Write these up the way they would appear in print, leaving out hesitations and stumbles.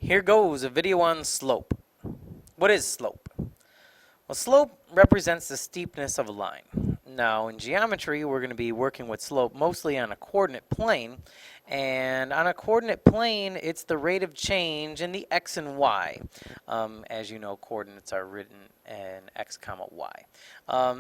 Here goes a video on slope. What is slope? Well, slope represents the steepness of a line. Now, in geometry, we're going to be working with slope mostly on a coordinate plane. And on a coordinate plane, it's the rate of change in the x and y. As you know, coordinates are written in x comma y.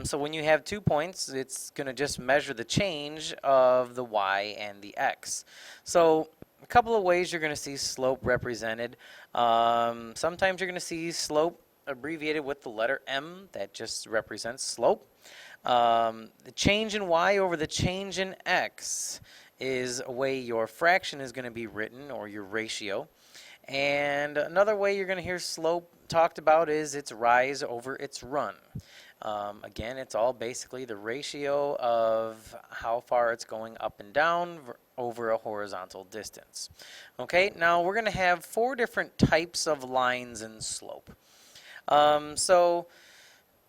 So when you have 2 points, it's going to just measure the change of the y and the x. So a couple of ways you're going to see slope represented. Sometimes you're going to see slope abbreviated with the letter M. That just represents slope. The change in y over the change in x is a way your fraction is going to be written, or your ratio. And another way you're going to hear slope talked about is its rise over its run. Again, it's all basically the ratio of how far it's going up and down over a horizontal distance. Okay, now we're going to have 4 different types of lines in slope. So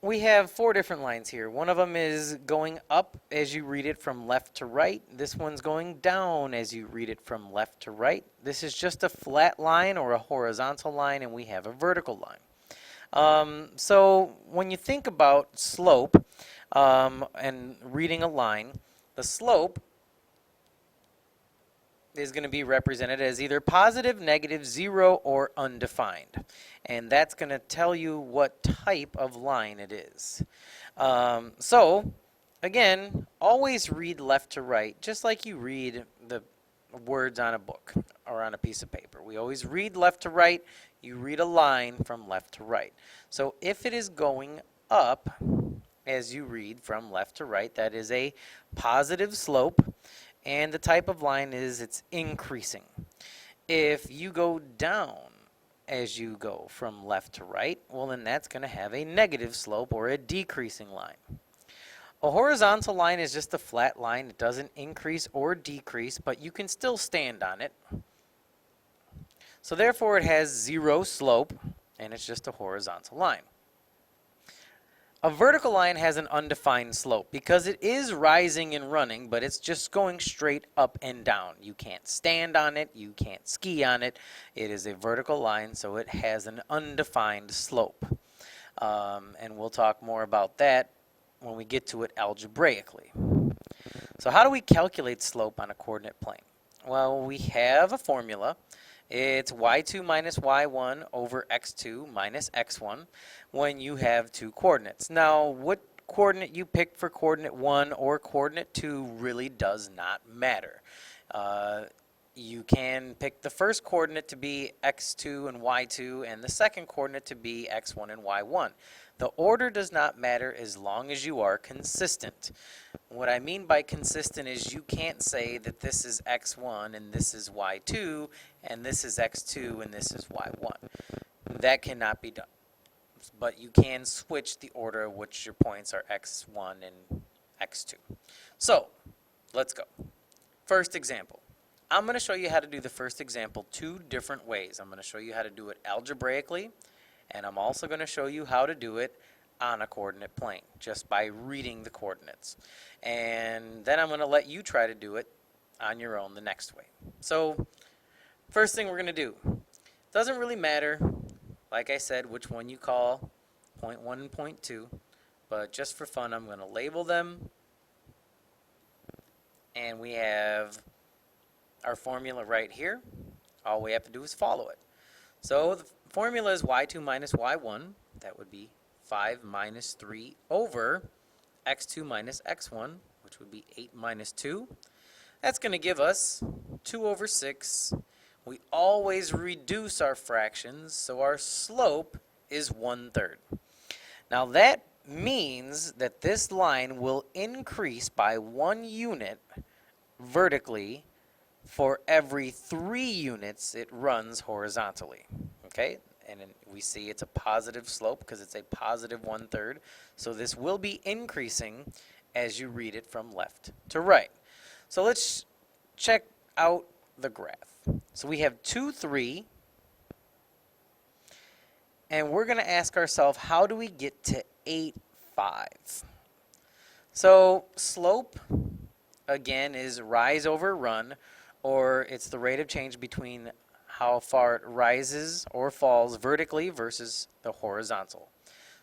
we have 4 different lines here. One of them is going up as you read it from left to right. This one's going down as you read it from left to right. This is just a flat line or a horizontal line, and we have a vertical line. So when you think about slope and reading a line, the slope is going to be represented as either positive, negative, 0, or undefined. And that's going to tell you what type of line it is. So, again, always read left to right, just like you read the words on a book or on a piece of paper. We always read left to right. You read a line from left to right. So if it is going up as you read from left to right, that is a positive slope. And the type of line is it's increasing. If you go down as you go from left to right, well, then that's going to have a negative slope or a decreasing line. A horizontal line is just a flat line. It doesn't increase or decrease, but you can still stand on it. So therefore, it has 0 slope, and it's just a horizontal line. A vertical line has an undefined slope because it is rising and running, but it's just going straight up and down. You can't stand on it. You can't ski on it. It is a vertical line, so it has an undefined slope. And we'll talk more about that when we get to it algebraically. So how do we calculate slope on a coordinate plane? Well, we have a formula. It's y2 minus y1 over x2 minus x1 when you have 2 coordinates. Now, what coordinate you pick for coordinate 1 or coordinate 2 really does not matter. You can pick the first coordinate to be x2 and y2 and the second coordinate to be x1 and y1. The order does not matter as long as you are consistent. What I mean by consistent is you can't say that this is x1 and this is y2 and this is x2 and this is y1. That cannot be done. But you can switch the order of which your points are x1 and x2. So, let's go. First example. I'm going to show you how to do the first example 2 different ways. I'm going to show you how to do it algebraically, and I'm also going to show you how to do it on a coordinate plane, just by reading the coordinates. And then I'm going to let you try to do it on your own the next way. So, first thing we're going to do, doesn't really matter, like I said, which one you call point 1 and point 2, but just for fun, I'm going to label them, and we have our formula right here. All we have to do is follow it. So the formula is y2 minus y1. That would be 5 minus 3 over x2 minus x1, which would be 8 minus 2. That's going to give us 2 over 6. We always reduce our fractions, so our slope is 1/3. Now that means that this line will increase by 1 unit vertically for every 3 units it runs horizontally. Okay, and we see it's a positive slope because it's a positive 1/3. So this will be increasing as you read it from left to right. So let's check out the graph. So we have 2, 3, and we're going to ask ourselves, how do we get to 8, 5? So slope, again, is rise over run, or it's the rate of change between how far it rises or falls vertically versus the horizontal.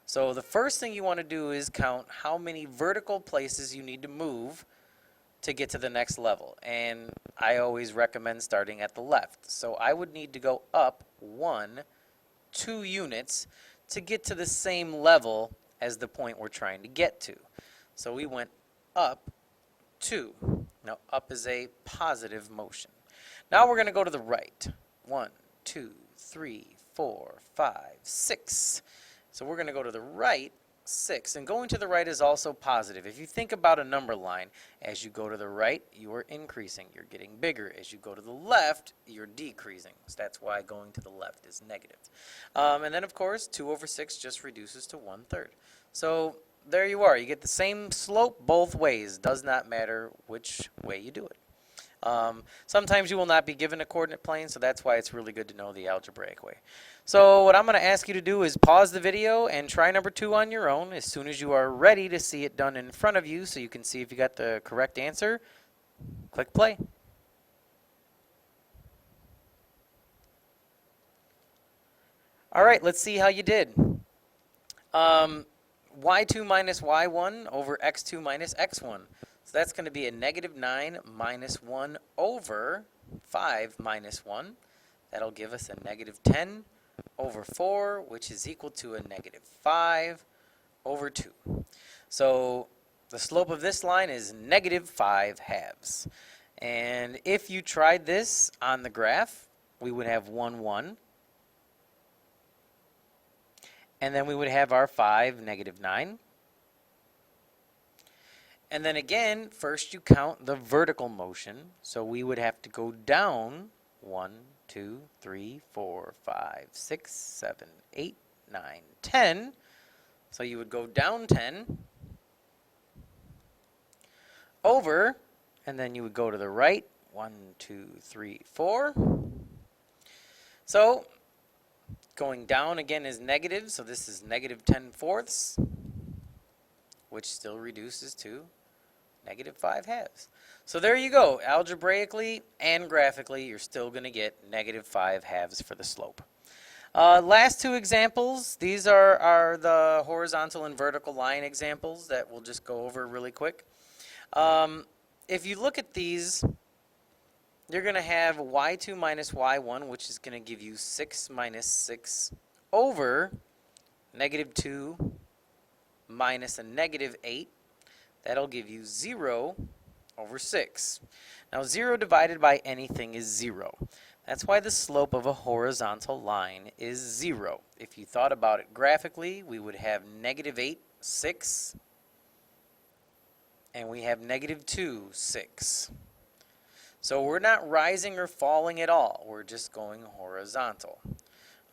So the first thing you want to do is count how many vertical places you need to move to get to the next level. And I always recommend starting at the left. So I would need to go up 2 units to get to the same level as the point we're trying to get to. So we went up 2. Now up is a positive motion. Now we're going to go to the right. 1, 2, 3, 4, 5, 6. So we're going to go to the right 6. And going to the right is also positive. If you think about a number line, as you go to the right, you are increasing. You're getting bigger. As you go to the left, you're decreasing. So that's why going to the left is negative. And then, of course, 2 over 6 just reduces to 1/3. So there you are. You get the same slope both ways. Does not matter which way you do it. Sometimes you will not be given a coordinate plane, so that's why it's really good to know the algebraic way. So what I'm going to ask you to do is pause the video and try number 2 on your own. As soon as you are ready to see it done in front of you so you can see if you got the correct answer, click play. All right, let's see how you did. Y2 minus Y1 over X2 minus X1. So that's going to be a negative 9 minus 1 over 5 minus 1. That'll give us a negative 10 over 4, which is equal to a negative 5 over 2. So the slope of this line is negative 5/2. And if you tried this on the graph, we would have 1, 1. And then we would have our 5, negative 9. And then again, first you count the vertical motion. So we would have to go down 1, 2, 3, 4, 5, 6, 7, 8, 9, 10. So you would go down 10 over, and then you would go to the right. 1, 2, 3, 4. So going down again is negative. So this is negative 10/4, which still reduces to negative 5/2. So there you go. Algebraically and graphically, you're still going to get negative 5/2 for the slope. Last 2 examples. These are the horizontal and vertical line examples that we'll just go over really quick. If you look at these, you're going to have Y2 minus Y1, which is going to give you 6 minus 6 over negative 2 minus a negative 8. That'll give you 0 over 6. Now 0 divided by anything is 0. That's why the slope of a horizontal line is 0. If you thought about it graphically, we would have negative 8, 6, and we have negative 2, 6. So we're not rising or falling at all. We're just going horizontal.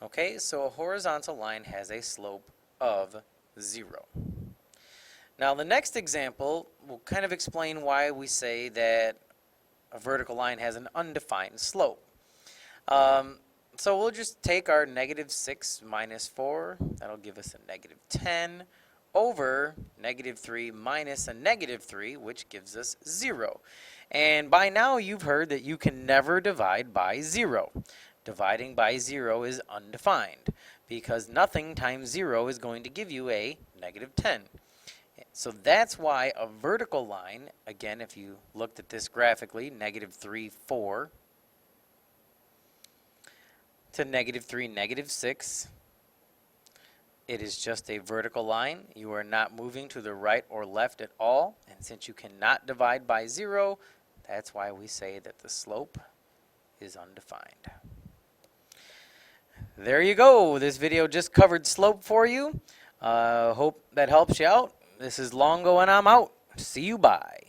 Okay, so a horizontal line has a slope of 0. Now the next example will kind of explain why we say that a vertical line has an undefined slope. So we'll just take our negative 6 minus 4. That'll give us a negative 10 over negative 3 minus a negative 3, which gives us 0. And by now you've heard that you can never divide by 0. Dividing by 0 is undefined because nothing times 0 is going to give you a negative 10. So that's why a vertical line, again, if you looked at this graphically, negative 3, 4 to negative 3, negative 6, it is just a vertical line. You are not moving to the right or left at all. And since you cannot divide by 0, that's why we say that the slope is undefined. There you go. This video just covered slope for you. Hope that helps you out. This is Longo and I'm out. See you, bye.